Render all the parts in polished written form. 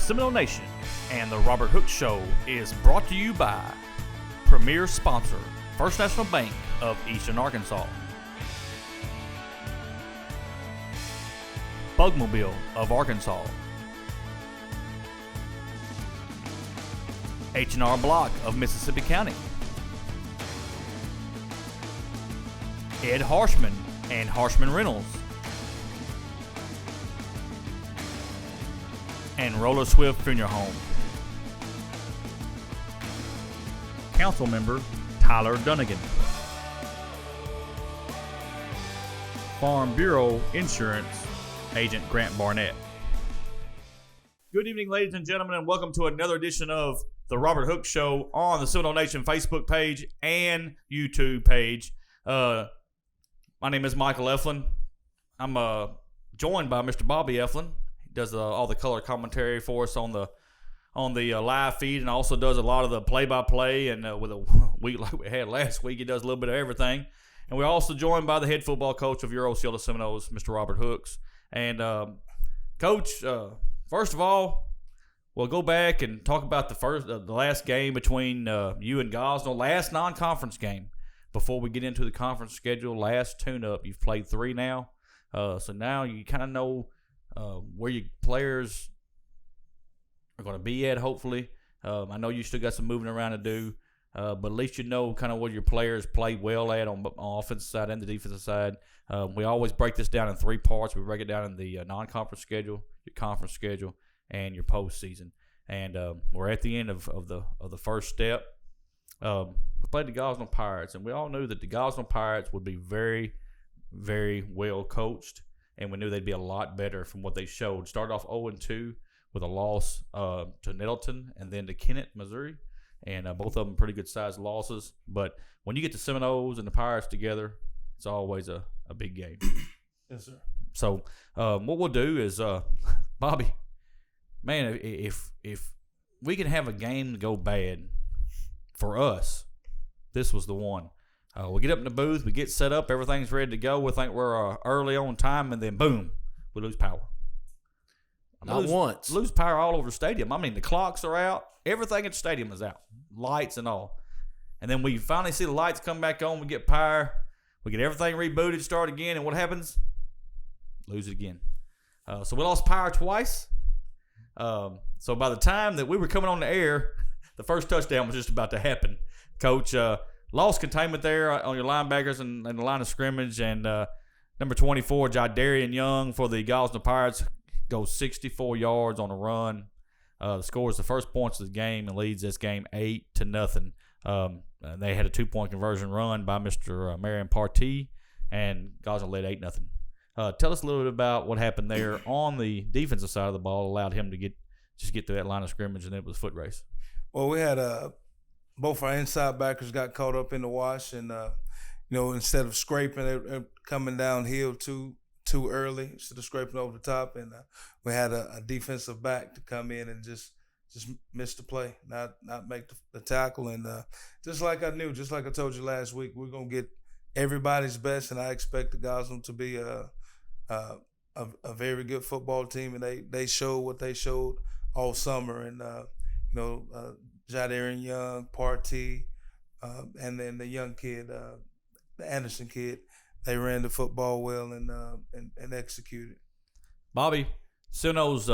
Seminole Nation and the Robert Hook Show is brought to you by premier sponsor, First National Bank of Eastern Arkansas, Bugmobile of Arkansas, H&R Block of Mississippi County, Ed Harshman and Harshman Reynolds, and Roller Swift Funeral Home. Council member Tyler Dunnigan. Farm Bureau Insurance Agent Grant Barnett. Good evening, ladies and gentlemen, and welcome to another edition of the Robert Hook Show on the Seminole Nation Facebook page and YouTube page. My name is Michael Eflin. I'm joined by Mr. Bobby Eflin. He does all the color commentary for us on the live feed, and also does a lot of the play-by-play. And with a week like we had last week, he does a little bit of everything. And we're also joined by the head football coach of your Osceola Seminoles, Mr. Robert Hooks. And Coach, first of all, we'll go back and talk about the last game between you and Gosnell, last non-conference game. Before we get into the conference schedule, last tune-up, you've played 3 now. So now you kind of know where your players are going to be at, hopefully. I know you still got some moving around to do, but at least you know kind of where your players play well at on offensive side and the defensive side. We always break this down in 3 parts. We break it down in the non-conference schedule, your conference schedule, and your postseason. And we're at the end of the first step. We played the Gosnell Pirates, and we all knew that the Gosnell Pirates would be very, very well coached, and we knew they'd be a lot better from what they showed. Started off 0-2 with a loss to Nettleton and then to Kennett, Missouri, and both of them pretty good-sized losses. But when you get the Seminoles and the Pirates together, it's always a big game. Yes, sir. So what we'll do is, Bobby, man, if we can have a game go bad for us, this was the one. We get up in the booth, we get set up, everything's ready to go. We think we're early on time, and then boom, we lose power. Not once. Lose power all over the stadium. I mean, the clocks are out. Everything at the stadium is out. Lights and all. And then we finally see the lights come back on. We get power. We get everything rebooted, start again. And what happens? Lose it again. So we lost power twice. So by the time that we were coming on the air, the first touchdown was just about to happen. Coach lost containment there on your linebackers and the line of scrimmage. And number 24, Jadarian Young for the Gosnell Pirates, goes 64 yards on a run. Scores the first points of the game and leads this game 8-0. And they had a 2-point conversion run by Mr. Marion Partee, and Gosnell led 8-0. Tell us a little bit about what happened there on the defensive side of the ball, allowed him to get through that line of scrimmage, and it was a foot race. Well, we had both our inside backers got caught up in the wash, and instead of scraping, they're coming downhill too early instead of scraping over the top, and we had a defensive back to come in and just miss the play, not make the tackle, and just like I told you last week, we're gonna get everybody's best, and I expect the Gosnell to be a very good football team, and they showed what they showed all summer, and Jadarian Young, Partee, and then the young kid, the Anderson kid. They ran the football well and executed. Bobby, Seminoles,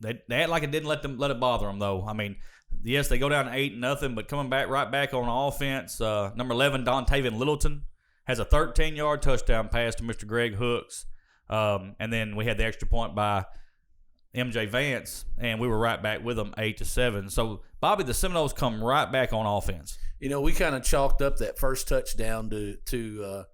they act like it didn't let it bother them, though. I mean, yes, they go down 8-0, but coming right back on offense, number 11, Dontavian Littleton, has a 13-yard touchdown pass to Mr. Greg Hooks. And then we had the extra point by MJ Vance, and we were right back with them 8-7. So, Bobby, the Seminoles come right back on offense. We kind of chalked up that first touchdown to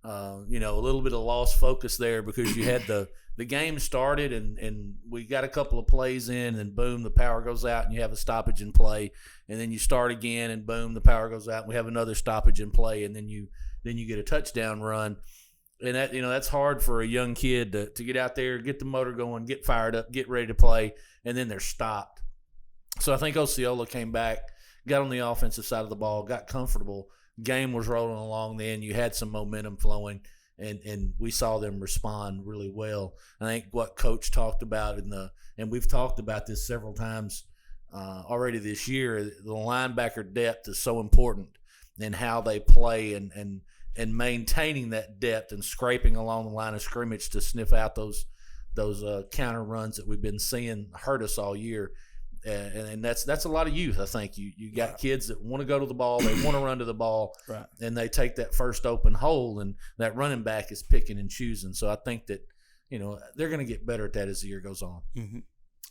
a little bit of lost focus there, because you had the game started and we got a couple of plays in, and boom, the power goes out and you have a stoppage in play, and then you start again and boom, the power goes out and we have another stoppage in play, and then you get a touchdown run. And that, that's hard for a young kid to get out there, get the motor going, get fired up, get ready to play, and then they're stopped. So I think Osceola came back, got on the offensive side of the ball, got comfortable. Game was rolling along then. You had some momentum flowing, and we saw them respond really well. I think what Coach talked about and we've talked about this several times already this year, the linebacker depth is so important in how they play and maintaining that depth and scraping along the line of scrimmage to sniff out those counter runs that we've been seeing hurt us all year. And that's a lot of youth. I think you got kids that want to go to the ball, they want to run to the ball, right, and they take that first open hole, and that running back is picking and choosing. So I think that they're going to get better at that as the year goes on. Mm-hmm.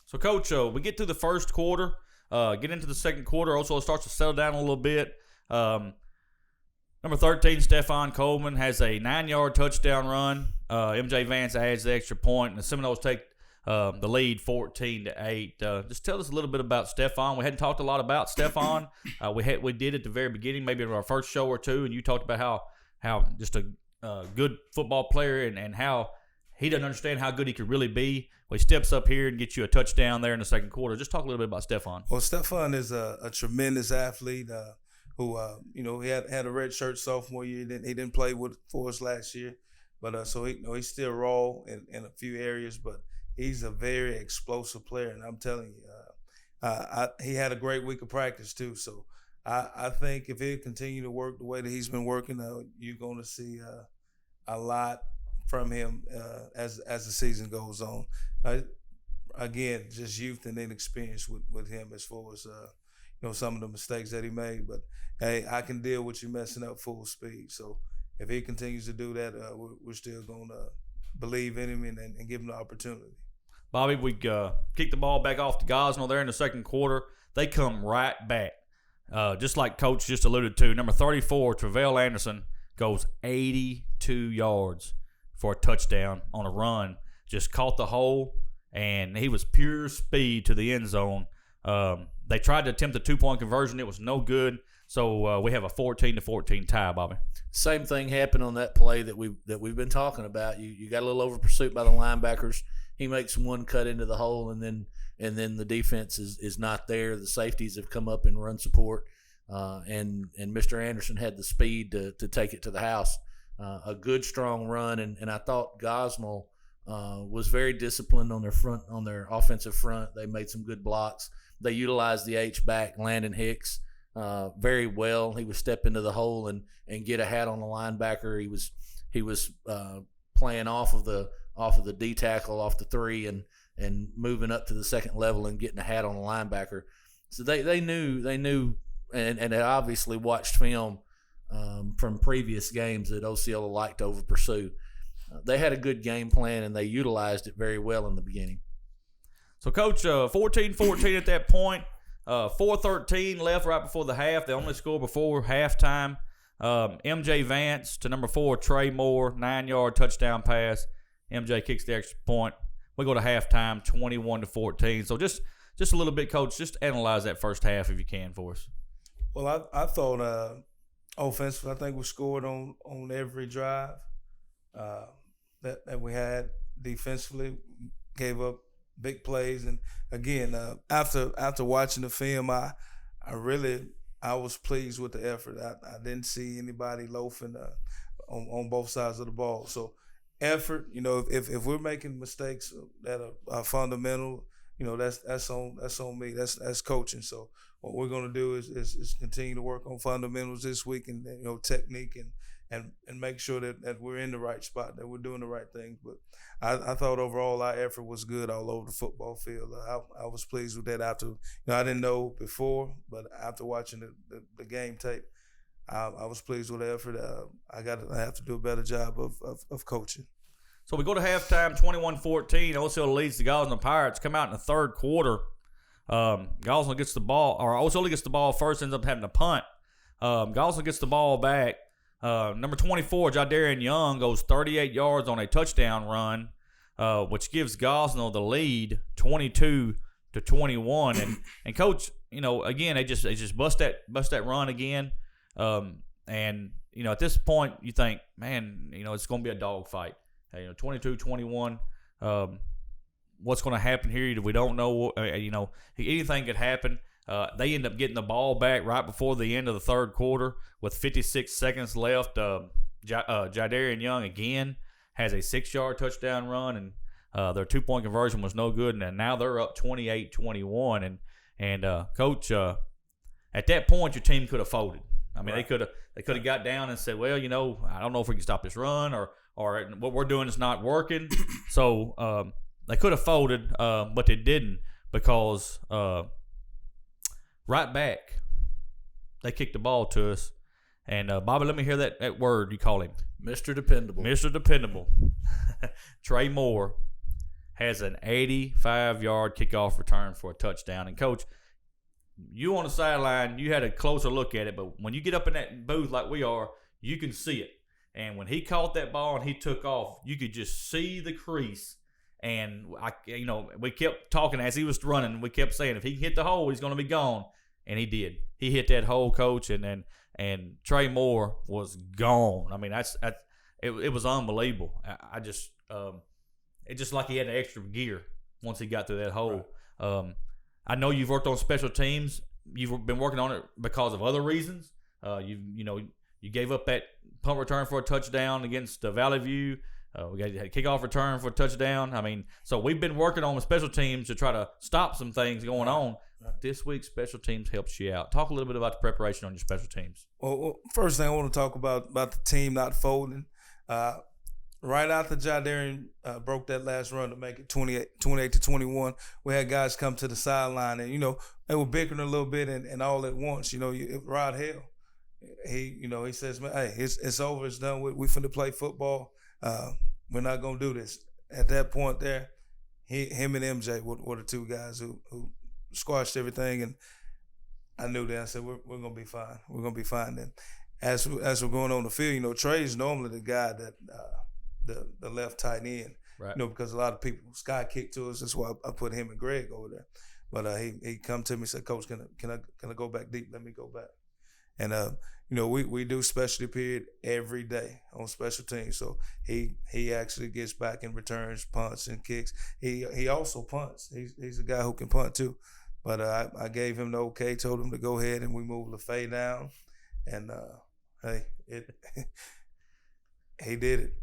So, Coach, we get through the first quarter, get into the second quarter. Also, it starts to settle down a little bit. Number 13, Stephon Coleman has a 9-yard touchdown run. MJ Vance adds the extra point, and the Seminoles take the lead 14-8. Just tell us a little bit about Stephon. We hadn't talked a lot about Stephon. We did at the very beginning, maybe in our first show or two, and you talked about how just a good football player and how he doesn't understand how good he could really be. Well, he steps up here and gets you a touchdown there in the second quarter. Just talk a little bit about Stephon. Well, Stephon is a tremendous athlete who he had a red shirt sophomore year. He didn't play for us last year, but so he's still raw in a few areas, but he's a very explosive player, and I'm telling you, he had a great week of practice too. So I think if he continue to work the way that he's been working, you're going to see a lot from him as the season goes on. Again, just youth and inexperience with him as far as some of the mistakes that he made. But hey, I can deal with you messing up full speed. So if he continues to do that, we're still going to believe in him and give him the opportunity. Bobby, we kick the ball back off to Gosnell there in the second quarter. They come right back. Just like Coach just alluded to, number 34, Travell Anderson, goes 82 yards for a touchdown on a run. Just caught the hole, and he was pure speed to the end zone. They tried to attempt a 2-point conversion. It was no good. So we have a 14-14 tie, Bobby. Same thing happened on that play that we've been talking about. You got a little over pursuit by the linebackers. He makes one cut into the hole, and then the defense is not there. The safeties have come up in run support, and Mr. Anderson had the speed to take it to the house. A good strong run, and I thought Gosnell was very disciplined on their offensive front. They made some good blocks. They utilized the H-back, Landon Hicks, very well. He would step into the hole and get a hat on the linebacker. He was playing off of the D tackle, off the 3, and moving up to the second level and getting a hat on the linebacker. So they knew and they obviously watched film from previous games that Osceola liked to over pursue. They had a good game plan, and they utilized it very well in the beginning. So, Coach, 14-14 at that point. 4:13 left right before the half. They only scored before halftime. MJ Vance to number 4, Trey Moore, 9-yard touchdown pass. MJ kicks the extra point. We go to halftime, 21-14. So just a little bit, Coach. Just analyze that first half if you can for us. Well, I thought offensively, I think we scored on every drive that we had. Defensively, gave up big plays, and again, after watching the film, I was pleased with the effort. I didn't see anybody loafing on both sides of the ball. So effort, if we're making mistakes that are fundamental, that's on me. That's coaching. So what we're going to do is continue to work on fundamentals this week, and technique and make sure that we're in the right spot, that we're doing the right things. But I thought overall our effort was good all over the football field. I was pleased with that. After I didn't know before, but after watching the game tape, I was pleased with the effort. I have to do a better job of coaching. So we go to halftime, 21-14. Osceola leads the Gosnell Pirates. Come out in the third quarter. Gosnell gets the ball, or Osceola gets the ball first, ends up having a punt. Gosnell gets the ball back. Number 24, Jadarian Young, goes 38 yards on a touchdown run, which gives Gosnell the lead, 22-21. And Coach, again, they just bust that run again. And at this point, you think, man, it's going to be a dogfight. 22-21. What's going to happen here? We don't know. Anything could happen. They end up getting the ball back right before the end of the third quarter with 56 seconds left. Jadarian Young again has a 6-yard touchdown run, and their 2-point conversion was no good, and now they're up 28-21. And Coach, at that point, your team could have folded. I mean, Right. they could have got down and said, well, I don't know if we can stop this run, or what we're doing is not working. So they could have folded, but they didn't, because right back they kicked the ball to us. And Bobby, let me hear that word you call him. Mr. Dependable. Mr. Dependable. Trey Moore has an 85-yard kickoff return for a touchdown. And, Coach, you on the sideline, you had a closer look at it, but when you get up in that booth like we are, you can see it. And when he caught that ball and he took off, you could just see the crease. And we kept talking as he was running. We kept saying, if he can hit the hole, he's going to be gone. And he did. He hit that hole, Coach, and Trey Moore was gone. I mean, it was unbelievable. It's just like he had an extra gear once he got through that hole. Right. I know you've worked on special teams. You've been working on it because of other reasons. You gave up that punt return for a touchdown against Valley View. We had a kickoff return for a touchdown. I mean, so we've been working on special teams to try to stop some things going on. Right. This week, special teams helps you out. Talk a little bit about the preparation on your special teams. Well, first thing I want to talk about the team not folding. Right after Jadarian broke that last run to make it 28-21, we had guys come to the sideline, and they were bickering a little bit, and all at once, Rod Hale, he says, man, hey, it's over, it's done. We finna play football. We're not gonna do this. At that point there, him and MJ were the two guys who squashed everything, and I knew that. I said, we're gonna be fine. We're gonna be fine. Then, as we're going on the field, Trey's normally the guy that the left tight end, right? Because a lot of people sky kick to us. That's why I put him and Greg over there. But he come to me and said, Coach, can I go back deep? Let me go back. And we do specialty period every day on special teams. So he actually gets back and returns punts and kicks. He also punts. He's a guy who can punt too. But I gave him the okay, told him to go ahead, and we moved LaFay down. And he did it.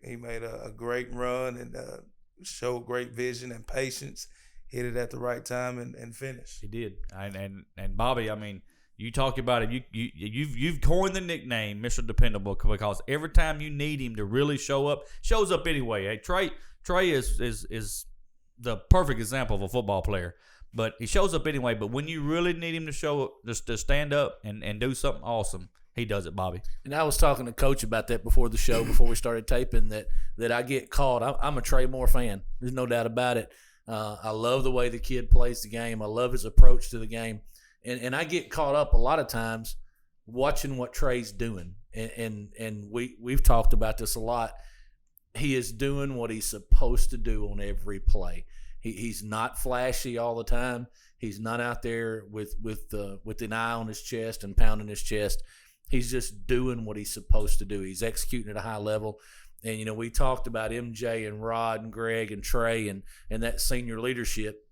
He made a great run and showed great vision and patience. Hit it at the right time and finished. He did. And Bobby, I mean, you talk about it. You've coined the nickname Mr. Dependable, because every time you need him to really shows up anyway. Hey, Trey is the perfect example of a football player, but he shows up anyway. But when you really need him to show up, just to stand up and do something awesome, he does it, Bobby. And I was talking to Coach about that before the show, before we started taping, that I get caught. I'm a Trey Moore fan. There's no doubt about it. I love the way the kid plays the game. I love his approach to the game. And I get caught up a lot of times watching what Trey's doing. And we've talked about this a lot. He is doing what he's supposed to do on every play. He's not flashy all the time. He's not out there with an eye on his chest and pounding his chest. He's just doing what he's supposed to do. He's executing at a high level. And, we talked about MJ and Rod and Greg and Trey and that senior leadership.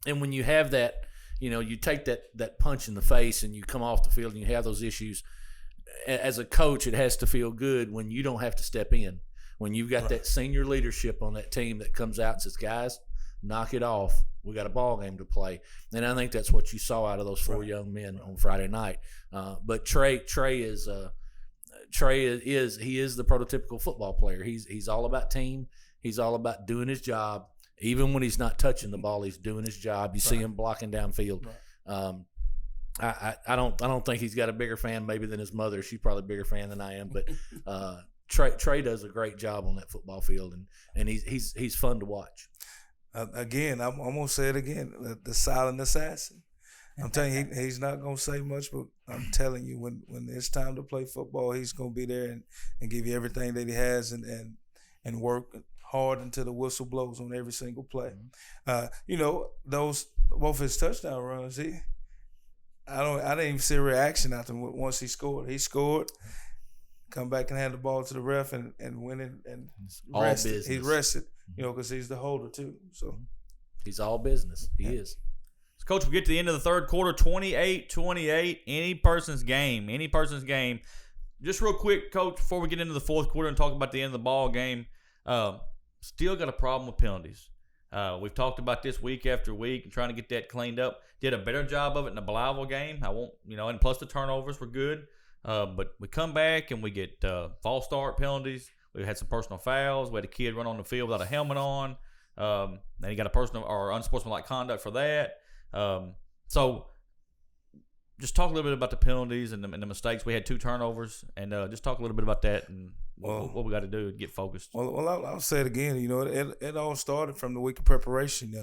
And when you have that, you take that punch in the face and you come off the field and you have those issues. As a coach, it has to feel good when you don't have to step in. When you've got that senior leadership on that team that comes out and says, guys, knock it off. We got a ball game to play. And I think that's what you saw out of those four young men on Friday night. But Trey is the prototypical football player. He's all about team. He's all about doing his job. Even when he's not touching the ball, he's doing his job. You see him blocking downfield. Right. I don't think he's got a bigger fan maybe than his mother. She's probably a bigger fan than I am. But Trey does a great job on that football field, and he's fun to watch. Again, I'm gonna say it again: the silent assassin. I'm telling you, he's not gonna say much, but I'm telling you, when it's time to play football, he's gonna be there and give you everything that he has and work hard until the whistle blows on every single play. Those both his touchdown runs, I didn't even see a reaction after once he scored. He scored, come back and hand the ball to the ref and win it and rested. He rested, because he's the holder too. So he's all business. He is. So, Coach, we get to the end of the third quarter, 28-28. Any person's game. just real quick, Coach, before we get into the fourth quarter and talk about the end of the ball game, still got a problem with penalties. We've talked about this week after week and trying to get that cleaned up. Did a better job of it in the Blytheville game. And plus the turnovers were good. But we come back and we get false start penalties. We had some personal fouls. We had a kid run on the field without a helmet on. Then he got a personal or unsportsmanlike conduct for that. So just talk a little bit about the penalties and the mistakes. We had 2 turnovers, and just talk a little bit about that and what we got to do to get focused. Well, I'll say it again. It all started from the week of preparation.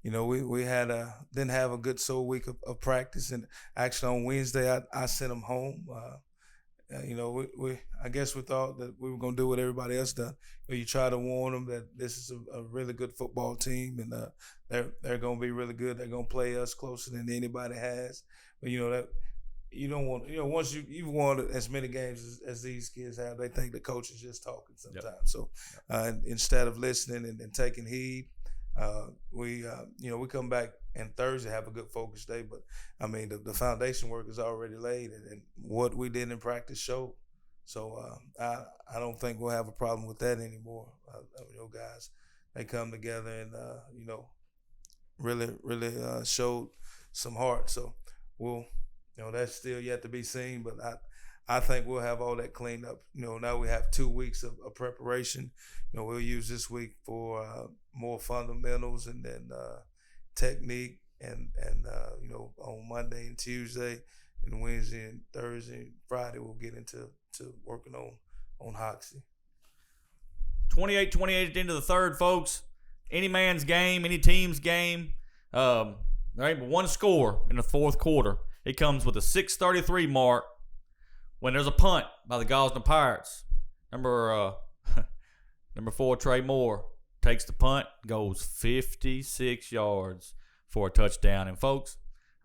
We had didn't have a good week of practice, and actually on Wednesday I sent them home. I guess we thought that we were going to do what everybody else done. You try to warn them that this is a really good football team, and they're going to be really good. They're going to play us closer than anybody has. But that you don't want. Once you've won as many games as these kids have, they think the coach is just talking sometimes. Yep. So instead of listening and taking heed, we come back and Thursday have a good focus day. But I mean the foundation work is already laid, and what we did in practice showed. So I don't think we'll have a problem with that anymore. Guys, they come together and really showed some heart. So that's still yet to be seen, but I think we'll have all that cleaned up. Now we have 2 weeks of preparation. We'll use this week for more fundamentals and then technique, and on Monday and Tuesday and Wednesday and Thursday and Friday we'll get into working on Hoxie. 28-28 at the end of the third, folks. Any man's game, any team's game. There ain't but one score in the fourth quarter. It comes with a 6:33 mark when there's a punt by the Gosnell Pirates. Number 4, Trey Moore, takes the punt, goes 56 yards for a touchdown. And, folks,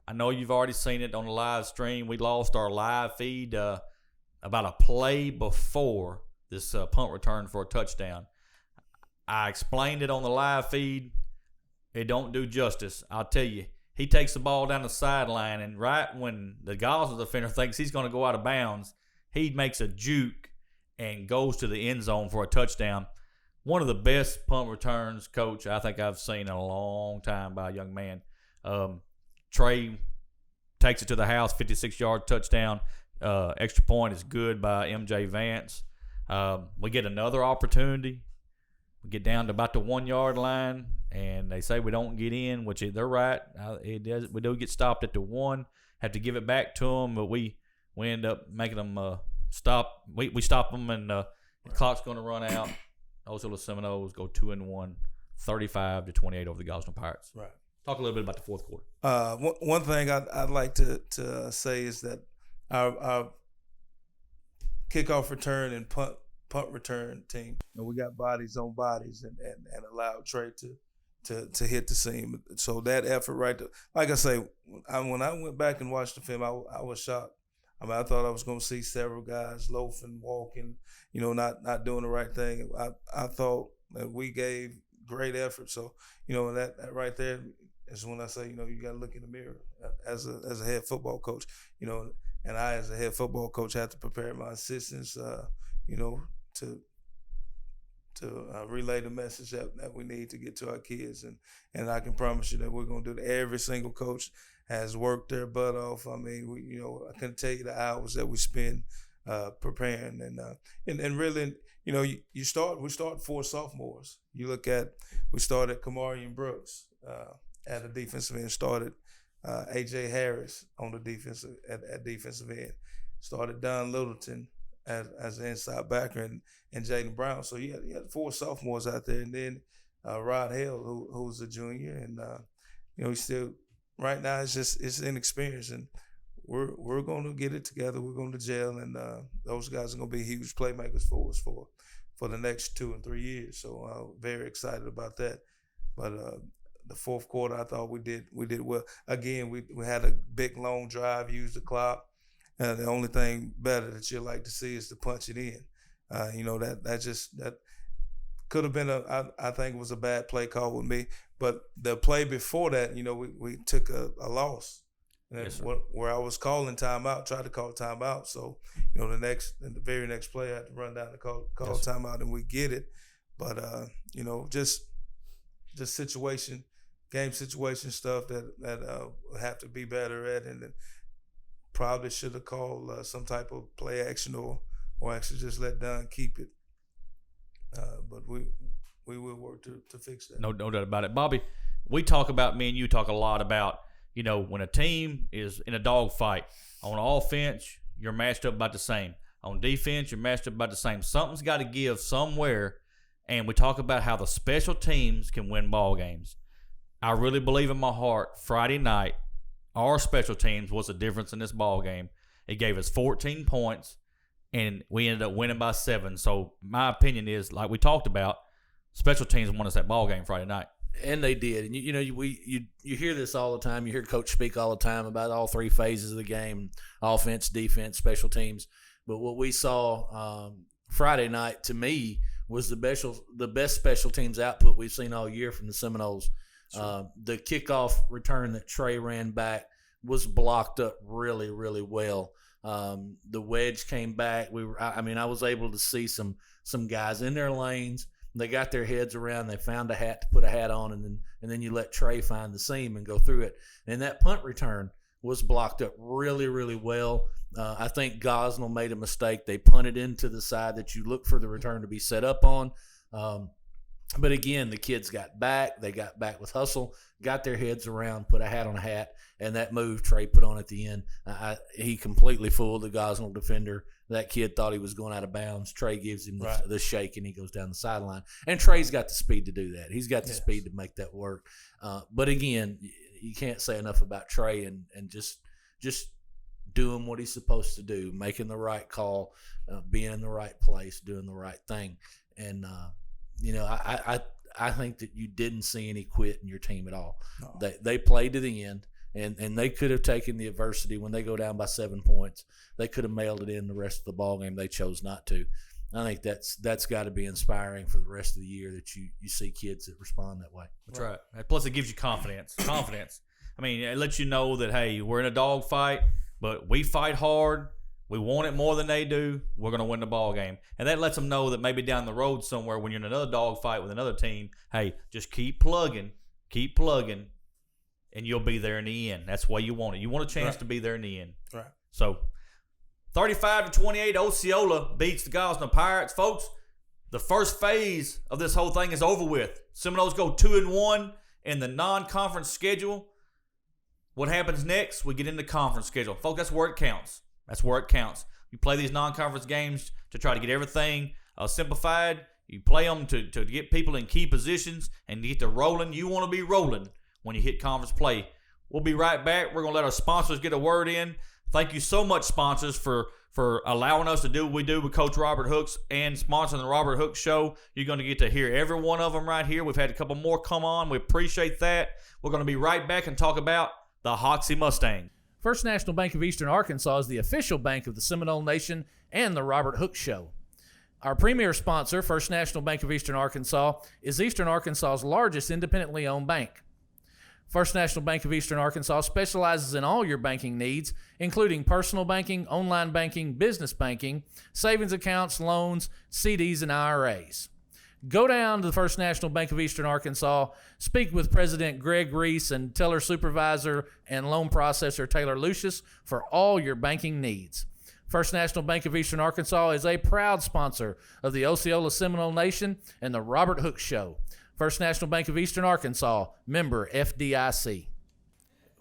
I know you've already seen it on the live stream. We lost our live feed about a play before this punt return for a touchdown. I explained it on the live feed. It don't do justice. I'll tell you. He takes the ball down the sideline, and right when the Gosnell defender thinks he's going to go out of bounds, he makes a juke and goes to the end zone for a touchdown. One of the best punt returns, Coach, I think I've seen in a long time by a young man. Trey takes it to the house, 56-yard touchdown. Extra point is good by MJ Vance. We get another opportunity. We get down to about the 1-yard line, and they say we don't get in, which they're right. We do get stopped at the 1. Have to give it back to them, but we end up making them stop. We stop them, and the clock's going to run out. Osceola Seminoles go 2-1, 35-28 over the Gosnell Pirates. Right. Talk a little bit about the fourth quarter. One thing I'd like to say is that our kickoff return and punt return team, we got bodies on bodies and allowed Trey to hit the seam. So that effort right there, like I say, when I went back and watched the film, I was shocked. I mean, I thought I was going to see several guys loafing, walking, not doing the right thing. I thought that we gave great effort. So, that right there is when I say, you got to look in the mirror as a head football coach, and I as a head football coach have to prepare my assistants, to relay the message that we need to get to our kids. And I can promise you that we're going to do that. Every single coach has worked their butt off. I mean, I couldn't tell you the hours that we spend preparing. And really, we start 4 sophomores. You look at, we started Kamarian Brooks at the defensive end, started A.J. Harris on the defensive at defensive end, started Don Littleton as an inside backer, and Jaden Brown. So you had 4 sophomores out there, and then Rod Hale, who's a junior, and he's still right now. It's inexperienced, and we're going to get it together. We're going to gel, and those guys are going to be huge playmakers for us for the next 2 and 3 years. So very excited about that. But the fourth quarter, I thought we did well. Again, we had a big long drive, used the clock. The only thing better that you like to see is to punch it in. That could have been I think it was a bad play call with me. But the play before that, we took a loss. And Yes, where I was calling timeout, tried to call timeout. So, the very next play, I had to run down and call timeout, and we get it. But just game situation stuff that have to be better at, and then probably should have called some type of play action or actually just let Dunn keep it. But we will work to fix that. No doubt about it. Bobby, me and you talk a lot about, when a team is in a dogfight, on offense, you're matched up about the same. On defense, you're matched up about the same. Something's got to give somewhere, and we talk about how the special teams can win ball games. I really believe in my heart, Friday night, our special teams was the difference in this ball game. It gave us 14 points, and we ended up winning by 7. So my opinion is, like we talked about, special teams won us that ball game Friday night. And they did. And you hear this all the time. You hear Coach speak all the time about all 3 phases of the game: offense, defense, special teams. But what we saw Friday night, to me, was the best special teams output we've seen all year from the Seminoles. Sure. The kickoff return that Trey ran back was blocked up really, really well. The wedge came back. I was able to see some guys in their lanes. They got their heads around. They found a hat to put a hat on, and then you let Trey find the seam and go through it. And that punt return was blocked up really, really well. I think Gosnell made a mistake. They punted into the side that you look for the return to be set up on. But again, the kids got back. They got back with hustle, got their heads around, put a hat on a hat, and that move Trey put on at the end, he completely fooled the Gosnell defender. That kid thought he was going out of bounds. Trey gives him the shake, and he goes down the sideline. And Trey's got the speed to do that. He's got the speed to make that work. But again, you can't say enough about Trey and just doing what he's supposed to do, making the right call, being in the right place, doing the right thing. And I think that you didn't see any quit in your team at all. No. They played to the end, and they could have taken the adversity when they go down by 7 points. They could have mailed it in the rest of the ball game. They chose not to. I think that's got to be inspiring for the rest of the year, that you see kids that respond that way. That's right. Plus, it gives you confidence. I mean, it lets you know that, hey, we're in a dog fight, but we fight hard. We want it more than they do. We're going to win the ball game. And that lets them know that maybe down the road somewhere when you're in another dog fight with another team, hey, just keep plugging, and you'll be there in the end. That's why you want it. You want a chance to be there in the end. Right. So 35-28, Osceola beats the Gosnell Pirates. Folks, the first phase of this whole thing is over with. Seminoles go 2-1 in the non-conference schedule. What happens next? We get into conference schedule. Folks, that's where it counts. You play these non-conference games to try to get everything simplified. You play them to get people in key positions and get to rolling. You want to be rolling when you hit conference play. We'll be right back. We're going to let our sponsors get a word in. Thank you so much, sponsors, for allowing us to do what we do with Coach Robert Hooks and sponsoring the Robert Hooks Show. You're going to get to hear every one of them right here. We've had a couple more come on. We appreciate that. We're going to be right back and talk about the Hoxie Mustangs. First National Bank of Eastern Arkansas is the official bank of the Seminole Nation and the Robert Hooks Show. Our premier sponsor, First National Bank of Eastern Arkansas, is Eastern Arkansas's largest independently owned bank. First National Bank of Eastern Arkansas specializes in all your banking needs, including personal banking, online banking, business banking, savings accounts, loans, CDs, and IRAs. Go down to the First National Bank of Eastern Arkansas, speak with President Greg Reese and teller supervisor and loan processor Taylor Lucius for all your banking needs. First National Bank of Eastern Arkansas is a proud sponsor of the Osceola Seminole Nation and the Robert Hooks Show. First National Bank of Eastern Arkansas, member FDIC.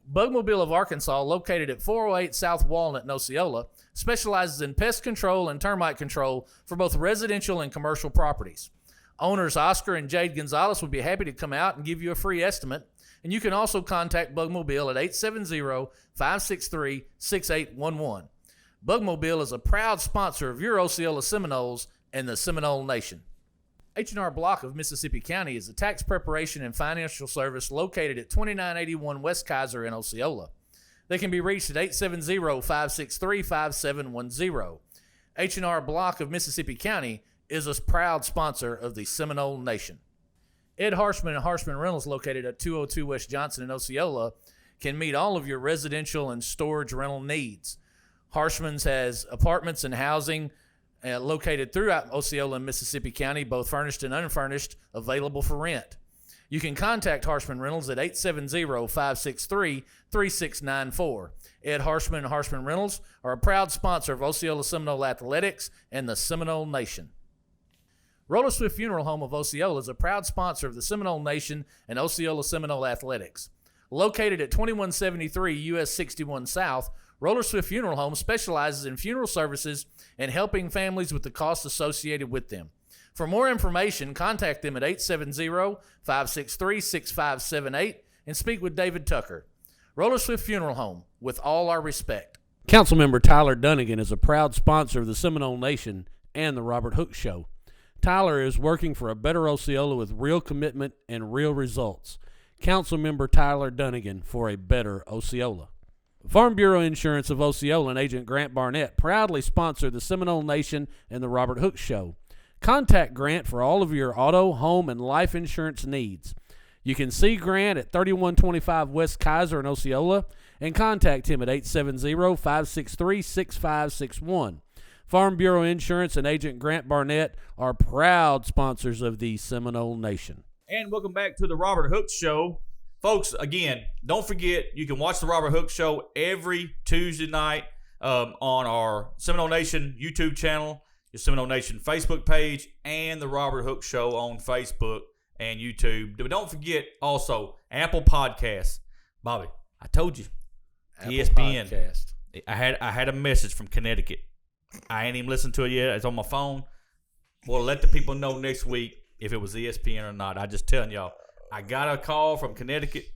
Bugmobile of Arkansas, located at 408 South Walnut in Osceola, specializes in pest control and termite control for both residential and commercial properties. Owners Oscar and Jade Gonzalez would be happy to come out and give you a free estimate, and you can also contact Bugmobile at 870-563-6811. Bugmobile is a proud sponsor of your Osceola Seminoles and the Seminole Nation. H&R Block of Mississippi County is a tax preparation and financial service located at 2981 West Kaiser in Osceola. They can be reached at 870-563-5710. H&R Block of Mississippi County is a proud sponsor of the Seminole Nation. Ed Harshman and Harshman Reynolds, located at 202 West Johnson in Osceola, can meet all of your residential and storage rental needs. Harshman's has apartments and housing located throughout Osceola and Mississippi County, both furnished and unfurnished, available for rent. You can contact Harshman Rentals at 870-563-3694. Ed Harshman and Harshman Rentals are a proud sponsor of Osceola Seminole Athletics and the Seminole Nation. Roller Swift Funeral Home of Osceola is a proud sponsor of the Seminole Nation and Osceola Seminole Athletics. Located at 2173 US 61 South, Roller Swift Funeral Home specializes in funeral services and helping families with the costs associated with them. For more information, contact them at 870-563-6578 and speak with David Tucker. Roller Swift Funeral Home, with all our respect. Councilmember Tyler Dunnigan is a proud sponsor of the Seminole Nation and the Robert Hooks Show. Tyler is working for a better Osceola with real commitment and real results. Councilmember Tyler Dunnigan for a better Osceola. Farm Bureau Insurance of Osceola and Agent Grant Barnett proudly sponsor the Seminole Nation and the Robert Hooks Show. Contact Grant for all of your auto, home, and life insurance needs. You can see Grant at 3125 West Kaiser in Osceola and contact him at 870-563-6561. Farm Bureau Insurance and Agent Grant Barnett are proud sponsors of the Seminole Nation. And welcome back to the Robert Hooks Show. Folks, again, don't forget, you can watch the Robert Hooks Show every Tuesday night on our Seminole Nation YouTube channel, your Seminole Nation Facebook page, and the Robert Hooks Show on Facebook and YouTube. But don't forget also Apple Podcasts. Bobby, I told you, Apple ESPN. Podcast. I had a message from Connecticut. I ain't even listened to it yet. It's on my phone. We'll let the people know next week if it was ESPN or not. I just telling y'all, I got a call from Connecticut.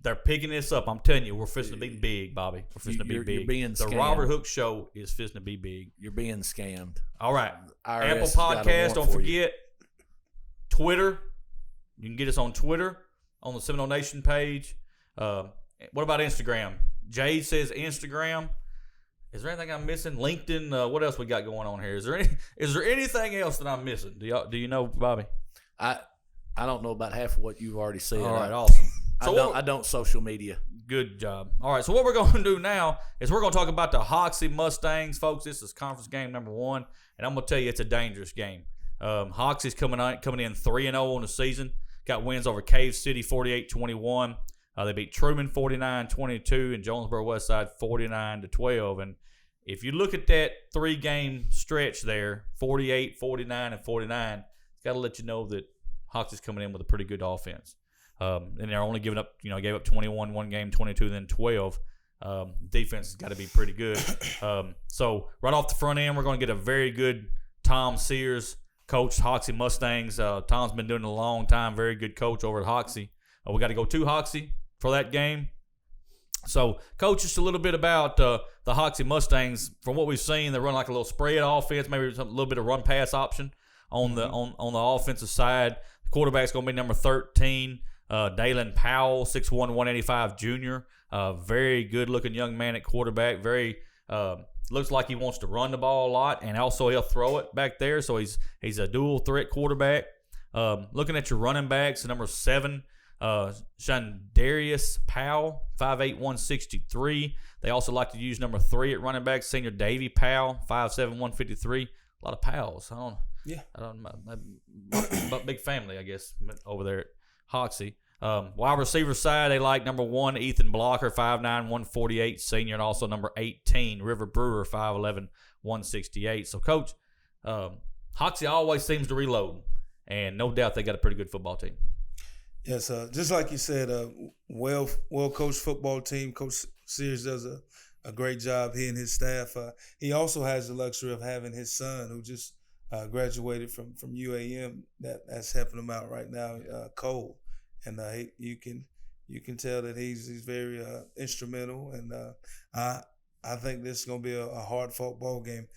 They're picking this up. I'm telling you, we're fixing to be big, Bobby. We're fixing to be big. You're being the scammed. Robert Hooks Show is fixing to be big. You're being scammed. All right. IRS Apple has got a Podcast. warrant Don't for you. forget Twitter. You can get us on Twitter on the Seminole Nation page. What about Instagram? Jade says Instagram. Is there anything I'm missing? LinkedIn. What else we got going on here? Is there anything else that I'm missing? Do you know, Bobby? I don't know about half of what you've already said. All right, awesome. So I don't social media. Good job. All right, so what we're going to do now is we're going to talk about the Hoxie Mustangs, folks. This is conference game number 1, and I'm going to tell you it's a dangerous game. Hoxie's coming in 3-0 on the season. Got wins over Cave City 48-21. They beat Truman 49-22 and Jonesboro Westside 49-12. And if you look at that 3-game stretch there, 48, 49, and 49, it's got to let you know that Hoxie's coming in with a pretty good offense. And they're only giving up, gave up 21 one game, 22, then 12. Defense has got to be pretty good. So right off the front end, we're going to get a very good Tom Sears coach, Hoxie Mustangs. Tom's been doing it a long time. Very good coach over at Hoxie. We got to go to Hoxie for that game. So, Coach, just a little bit about the Hoxie Mustangs. From what we've seen, they run like a little spread offense, maybe a little bit of run-pass option on the offensive side. The quarterback's going to be number 13, Dalen Powell, 6'1", 185 junior. Very good-looking young man at quarterback. Very looks like he wants to run the ball a lot, and also he'll throw it back there. So he's a dual-threat quarterback. Looking at your running backs, number 7, Shandarius Powell, 5'8", 163. They also like to use number 3 at running back, senior Davy Powell, 5'7", 153. A lot of Powells. I don't know. My big family, I guess, over there at Hoxie. Wide receiver side, they like number 1, Ethan Blocker, 5'9", 148, senior, and also number 18, River Brewer, 5'11", 168. So, Coach, Hoxie always seems to reload, and no doubt they got a pretty good football team. Yes, just like you said, well coached football team. Coach Sears does a great job. He and his staff. He also has the luxury of having his son, who just graduated from UAM. That's helping him out right now, Cole, and you can tell that he's very instrumental. And I think this is going to be a hard fought ball game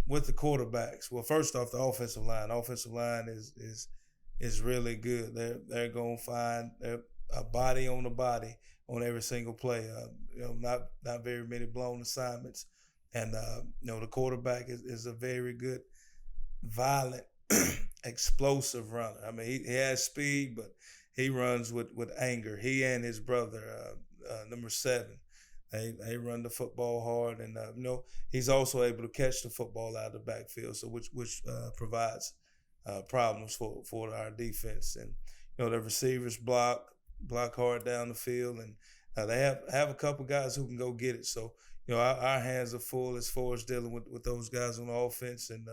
with the quarterbacks. Well, first off, the offensive line. Offensive line is really good. They're gonna find a body on a body on every single play. Not very many blown assignments, and the quarterback is a very good, violent, explosive runner. I mean, he has speed, but he runs with anger. He and his brother, number 7. They run the football hard, and he's also able to catch the football out of the backfield, so which provides problems for our defense. And the receivers block hard down the field, and they have a couple guys who can go get it. So our hands are full as far as dealing with those guys on the offense, and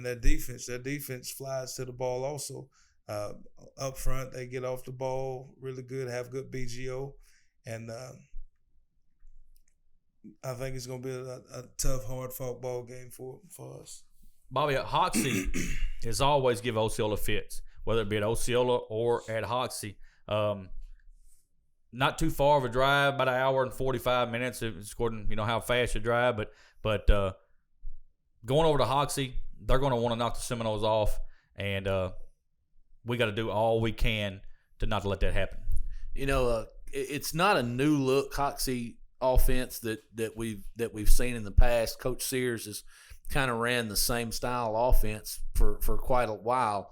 their defense. Their defense flies to the ball also. Up front, they get off the ball really good, have good BGO, and I think it's going to be a tough, hard-fought ball game for us. Bobby, at Hoxie is always give Osceola fits, whether it be at Osceola or at Hoxie. Not too far of a drive, about an hour and 45 minutes, according how fast you drive. But going over to Hoxie, they're going to want to knock the Seminoles off, and we got to do all we can to not let that happen. It's not a new look Hoxie offense that we've seen in the past. Coach Sears has kind of ran the same style offense for quite a while.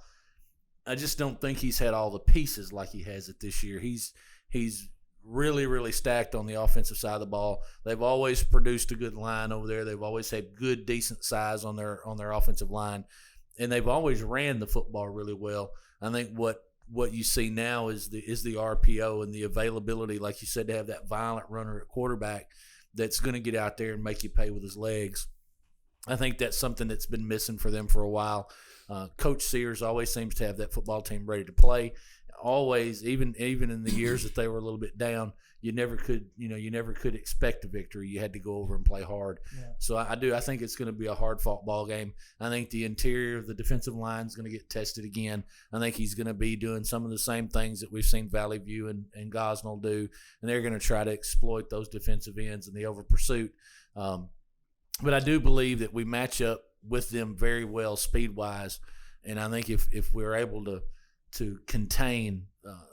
I just don't think he's had all the pieces like he has it this year. He's really, really stacked on the offensive side of the ball. They've always produced a good line over there. They've always had good, decent size on their offensive line, and they've always ran the football really well. I think what you see now is the RPO and the availability, like you said, to have that violent runner at quarterback that's going to get out there and make you pay with his legs. I think that's something that's been missing for them for a while. Coach Sears always seems to have that football team ready to play. Always, even in the years that they were a little bit down, you never could expect a victory. You had to go over and play hard. Yeah. So I think it's going to be a hard fought ball game. I think the interior of the defensive line is going to get tested again. I think he's going to be doing some of the same things that we've seen Valley View and Gosnell do, and they're going to try to exploit those defensive ends in the over pursuit. But I do believe that we match up with them very well speed wise, and I think if we're able to contain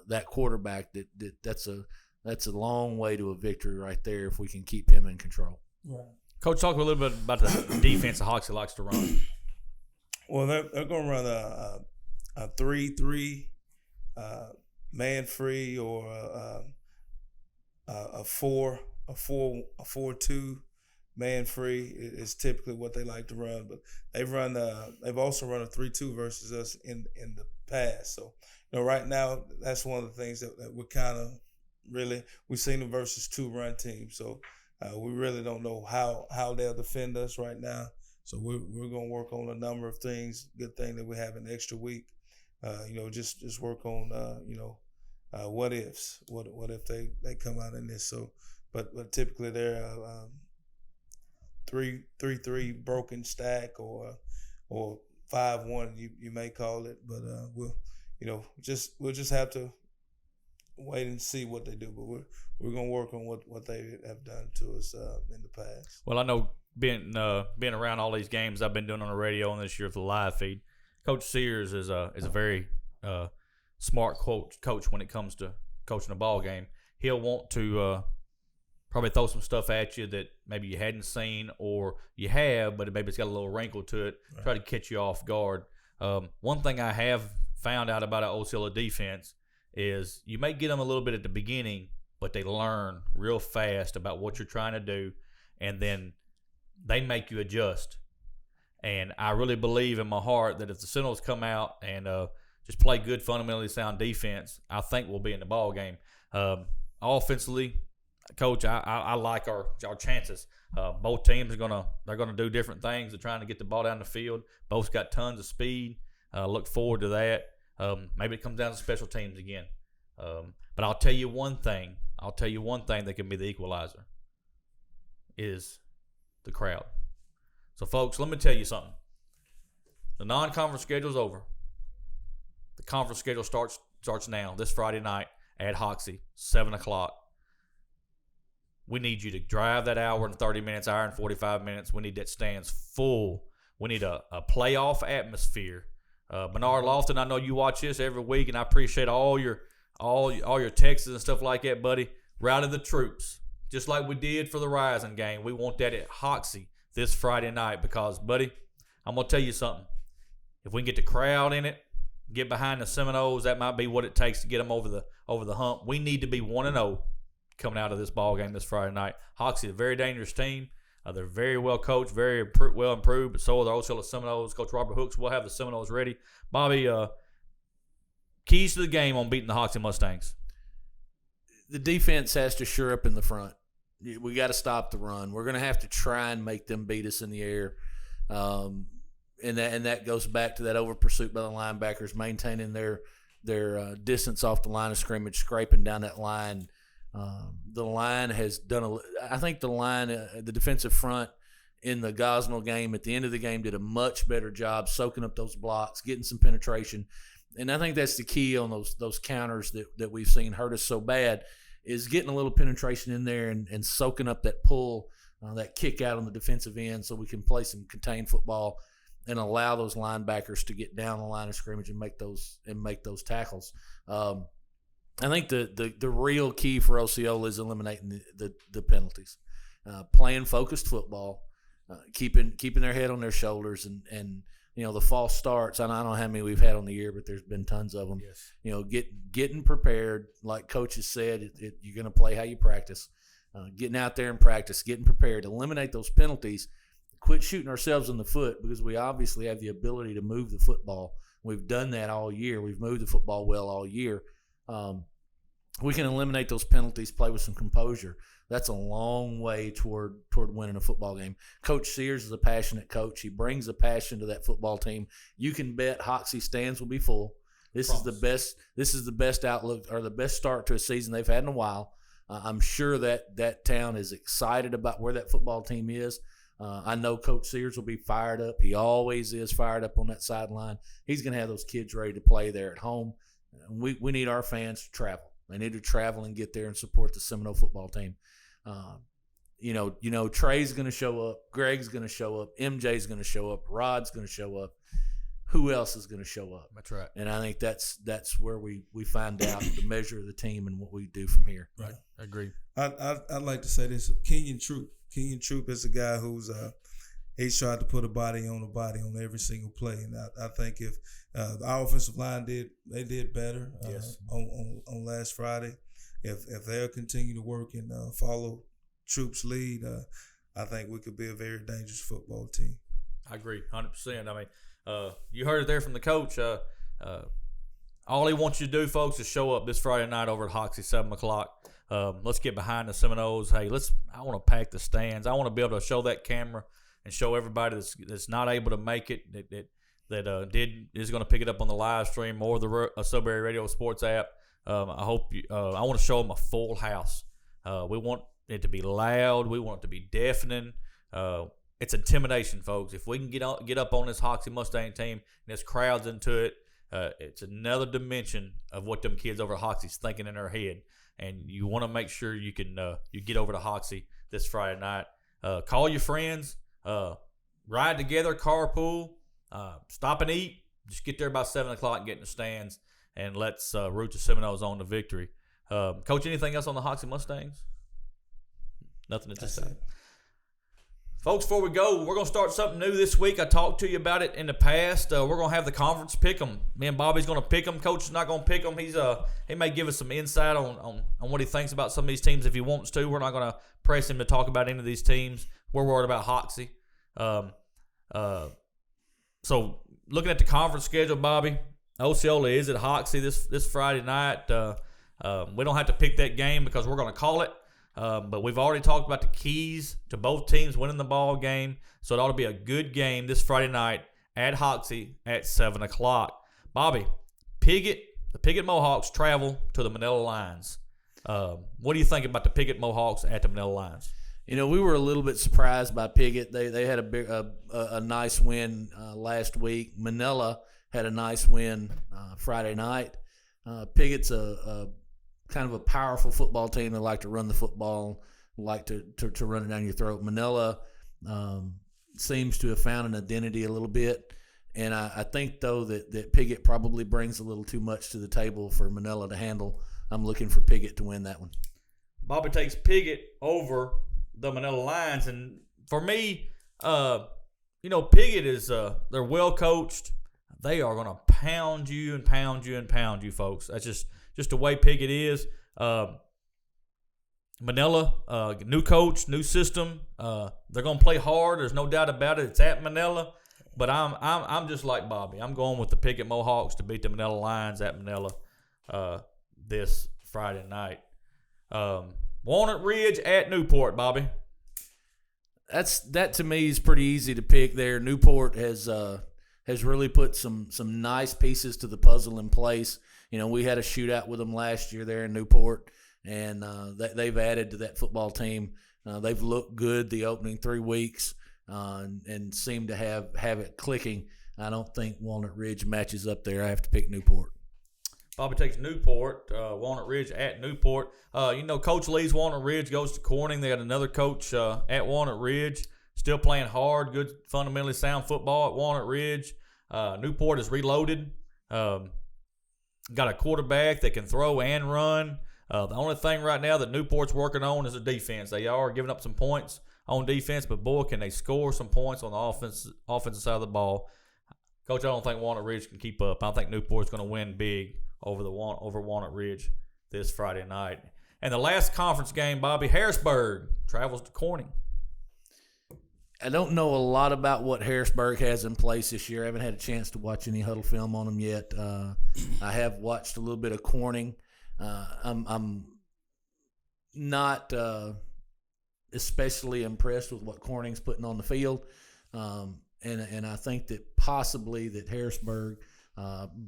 that quarterback, that's a long way to a victory right there if we can keep him in control. Right. Coach, talk a little bit about the defense that Hoxie likes to run. Well, they're going to run a 3-3 man free, or a 4-2 man free is typically what they like to run. But they've also run a 3-2 versus us in the past. So right now that's one of the things that we're kind of we've seen them versus 2 run teams. So we really don't know how they'll defend us right now. So we're going to work on a number of things. Good thing that we have an extra week. Just work on what ifs. What if they come out in this? So, but typically they're 3-3 broken stack, or 5-1 you may call it. But we'll just have to wait and see what they do. But we're gonna work on what they have done to us in the past. Well, I know being around all these games I've been doing on the radio and this year for the live feed, Coach Sears is a very smart coach when it comes to coaching a ball game. He'll want to probably throw some stuff at you that maybe you hadn't seen, or you have, but maybe it's got a little wrinkle to it. Right. Try to catch you off guard. One thing I have found out about an Osceola defense is you may get them a little bit at the beginning, but they learn real fast about what you're trying to do, and then they make you adjust. And I really believe in my heart that if the Seminoles come out and just play good, fundamentally sound defense, I think we'll be in the ball game. Offensively, Coach, I like our chances. Both teams they're gonna do different things. They're trying to get the ball down the field. Both got tons of speed. Look forward to that. Maybe it comes down to special teams again. But I'll tell you one thing. That can be the equalizer is the crowd. So, folks, let me tell you something. The non-conference schedule's over. The conference schedule starts now, this Friday night at Hoxie, 7 o'clock. We need you to drive that hour and 30 minutes, hour and 45 minutes. We need that stands full. We need a playoff atmosphere. Bernard Lofton, I know you watch this every week, and I appreciate all your texts and stuff like that, buddy. Rally the troops, just like we did for the Rising game. We want that at Hoxie this Friday night because, buddy, I'm going to tell you something. If we can get the crowd in it, get behind the Seminoles, that might be what it takes to get them over the hump. We need to be 1-0 coming out of this ball game this Friday night. Hoxie is a very dangerous team. They're very well coached, very well improved, but so are the Osceola Seminoles. Coach Robert Hooks will have the Seminoles ready. Bobby, keys to the game on beating the Hoxie Mustangs. The defense has to shore up in the front. We got to stop the run. We're going to have to try and make them beat us in the air. And that goes back to that over pursuit by the linebackers, maintaining their distance off the line of scrimmage, scraping down that line. The line has done I think the defensive front in the Gosnell game at the end of the game did a much better job soaking up those blocks, getting some penetration. And I think that's the key on those counters that we've seen hurt us so bad, is getting a little penetration in there and soaking up that pull, that kick out on the defensive end, so we can play some contained football and allow those linebackers to get down the line of scrimmage and make those tackles. I think the real key for Osceola is eliminating the penalties, playing focused football, keeping their head on their shoulders, and the false starts. I don't know how many we've had on the year, but there's been tons of them. Yes. Getting prepared, like coaches said, you're going to play how you practice. Getting out there and practice, getting prepared, eliminate those penalties, quit shooting ourselves in the foot, because we obviously have the ability to move the football. We've done that all year. We've moved the football well all year. We can eliminate those penalties, play with some composure. That's a long way toward winning a football game. Coach Sears is a passionate coach. He brings a passion to that football team. You can bet Hoxie stands will be full. This is the best outlook, or the best start to a season they've had in a while. I'm sure that town is excited about where that football team is. I know Coach Sears will be fired up. He always is fired up on that sideline. He's going to have those kids ready to play there at home. We need our fans to travel. They need to travel and get there and support the Seminole football team. Trey's going to show up. Greg's going to show up. MJ's going to show up. Rod's going to show up. Who else is going to show up? That's right. And I think that's where we find out the measure of the team and what we do from here. Right. I agree. I'd like to say this. Kenyon Troop is a guy who's he's tried to put a body on every single play, and I think if our offensive line did better on last Friday, if they'll continue to work and follow Troop's lead, I think we could be a very dangerous football team. I agree, 100%. I mean, you heard it there from the coach. All he wants you to do, folks, is show up this Friday night over at Hoxie, 7 o'clock. Let's get behind the Seminoles. Hey, I want to pack the stands. I want to be able to show that camera and show everybody that's not able to make it that is going to pick it up on the live stream or the Sudbury Radio Sports app. I want to show them a full house. We want it to be loud. We want it to be deafening. It's intimidation, folks. If we can get up on this Hoxie Mustang team and there's crowds into it, it's another dimension of what them kids over at Hoxie's thinking in their head. And you want to make sure you can you get over to Hoxie this Friday night. Call your friends. Ride together, carpool, stop and eat. Just get there by 7 o'clock and get in the stands, and let's root the Seminoles on to victory. Coach, anything else on the Hoxie Mustangs? Nothing at this time. Folks, before we go, we're going to start something new this week. I talked to you about it in the past. We're going to have the conference pick 'em. Me and Bobby's going to pick 'em. Coach is not going to pick 'em. He may give us some insight on what he thinks about some of these teams if he wants to. We're not going to press him to talk about any of these teams. We're worried about Hoxie. So looking at the conference schedule, Bobby, Osceola is at Hoxie this Friday night. We don't have to pick that game because we're going to call it. But we've already talked about the keys to both teams winning the ball game. So it ought to be a good game this Friday night at Hoxie at 7 o'clock. Bobby, the Piggott Mohawks travel to the Manila Lions. What do you think about the Piggott Mohawks at the Manila Lions? We were a little bit surprised by Piggott. They had a nice win last week. Manila had a nice win Friday night. Piggott's a kind of a powerful football team. They like to run the football, like to run it down your throat. Manila seems to have found an identity a little bit, and I think though that Piggott probably brings a little too much to the table for Manila to handle. I'm looking for Piggott to win that one. Bobby takes Piggott over the Manila Lions, and for me, Piggott is they're well coached. They are going to pound you and pound you and pound you, folks. That's just the way Piggott is. Manila, new coach, new system. They're gonna play hard. There's no doubt about it. It's at Manila, but I'm just like Bobby. I'm going with the Pickett Mohawks to beat the Manila Lions at Manila this Friday night. Walnut Ridge at Newport, Bobby. That to me is pretty easy to pick there. Newport has really put some nice pieces to the puzzle in place. We had a shootout with them last year there in Newport, and they've added to that football team. They've looked good the opening 3 weeks and seem to have it clicking. I don't think Walnut Ridge matches up there. I have to pick Newport. Bobby takes Newport, Walnut Ridge at Newport. Coach leaves Walnut Ridge, goes to Corning. They got another coach at Walnut Ridge, still playing hard, good, fundamentally sound football at Walnut Ridge. Newport is reloaded. Got a quarterback that can throw and run. The only thing right now that Newport's working on is the defense. They are giving up some points on defense, but boy, can they score some points on the offensive side of the ball. Coach, I don't think Walnut Ridge can keep up. I think Newport's going to win big over Walnut Ridge this Friday night. And the last conference game, Bobby, Harrisburg travels to Corning. I don't know a lot about what Harrisburg has in place this year. I haven't had a chance to watch any huddle film on them yet. I have watched a little bit of Corning. I'm not especially impressed with what Corning's putting on the field, and I think that possibly that Harrisburg,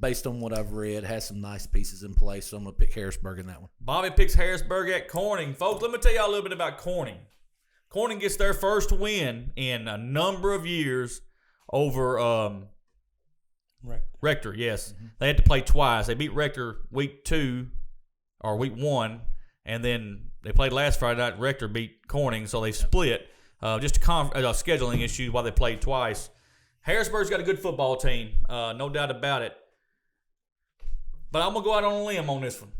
based on what I've read, has some nice pieces in place. So I'm going to pick Harrisburg in that one. Bobby picks Harrisburg at Corning. Folks, let me tell y'all a little bit about Corning. Corning gets their first win in a number of years over Rector. Yes. Mm-hmm. They had to play twice. They beat Rector week 1, and then they played last Friday night. Rector beat Corning, so they split. Just a scheduling issue while they played twice. Harrisburg's got a good football team, no doubt about it. But I'm going to go out on a limb on this one.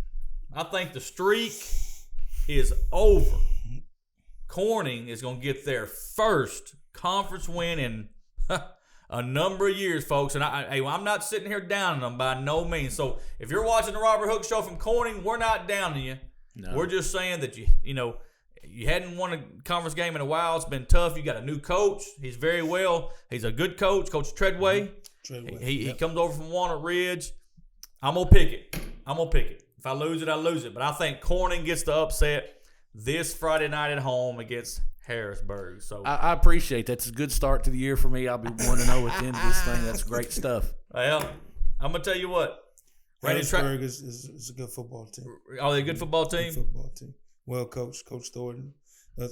I think the streak is over. Corning is going to get their first conference win in a number of years, folks. And I'm not sitting here downing them by no means. So if you're watching the Robert Hook Show from Corning, we're not downing you. No. We're just saying that you hadn't won a conference game in a while. It's been tough. You got a new coach. He's a good coach, Coach Treadway. He comes over from Walnut Ridge. I'm going to pick it. If I lose it, I lose it. But I think Corning gets the upset this Friday night at home against Harrisburg. So I appreciate that. It's a good start to the year for me. I'll be 1-0 at the end of this thing. That's great stuff. Well, I'm going to tell you what. Harrisburg is a good football team. Are they a good football team? Good football team. Well coached. Coach Thornton.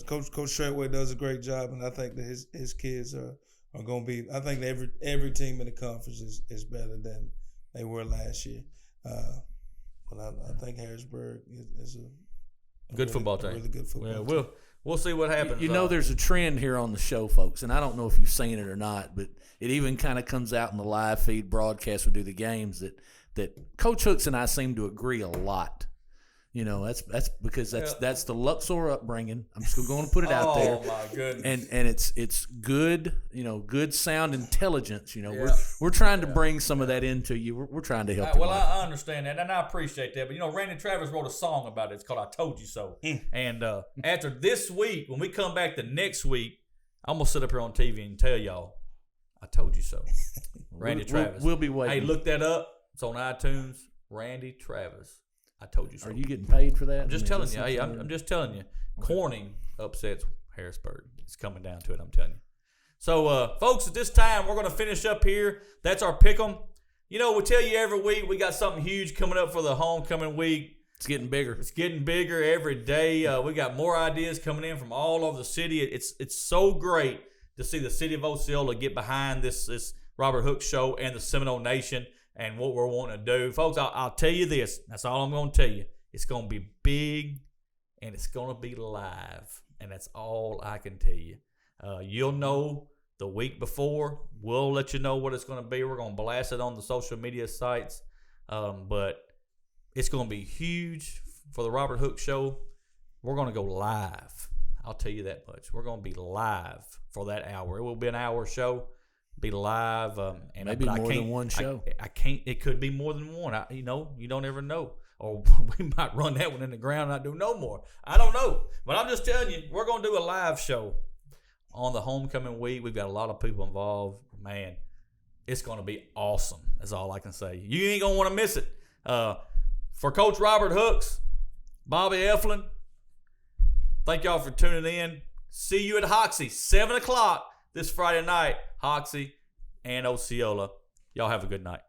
Coach Treadway does a great job, and I think that his kids are going to be – I think every team in the conference is better than they were last year. But I think Harrisburg is a good football team. Really good football team. We'll see what happens. There's a trend here on the show, folks, and I don't know if you've seen it or not, but it even kind of comes out in the live feed broadcast we do the games that Coach Hooks and I seem to agree a lot. That's because that's the Luxor upbringing. I'm just going to put it out there. Oh my goodness! And it's good, good sound intelligence. We're trying to bring some of that into you. We're trying to help. Well, I understand that, and I appreciate that. But Randy Travis wrote a song about it. It's called "I Told You So." And after this week, when we come back the next week, I'm gonna sit up here on TV and tell y'all, "I told you so." Randy Travis. We'll be waiting. Hey, look that up. It's on iTunes. Randy Travis. I told you so. Are you getting paid for that? I'm just telling you. Hey, I'm just telling you. Corning upsets Harrisburg. It's coming down to it, I'm telling you. So, folks, at this time, we're going to finish up here. That's our pick 'em. We tell you every week we got something huge coming up for the homecoming week. It's getting bigger. It's getting bigger every day. We got more ideas coming in from all over the city. It's so great to see the city of Osceola get behind this Robert Hook Show and the Seminole Nation and what we're wanting to do. Folks, I'll tell you this. That's all I'm going to tell you. It's going to be big, and it's going to be live, and that's all I can tell you. You'll know the week before. We'll let you know what it's going to be. We're going to blast it on the social media sites, but it's going to be huge for the Robert Hook Show. We're going to go live. I'll tell you that much. We're going to be live for that hour. It will be an hour show, be live. And Maybe but I more can't- than one show. I can't. It could be more than one. You don't ever know. Or we might run that one in the ground and not do no more. I don't know. But I'm just telling you, we're going to do a live show on the homecoming week. We've got a lot of people involved. Man, it's going to be awesome. That's all I can say. You ain't going to want to miss it. For Coach Robert Hooks, Bobby Eflin, thank y'all for tuning in. See you at Hoxie, 7 o'clock this Friday night. Hoxie and Osceola. Y'all have a good night.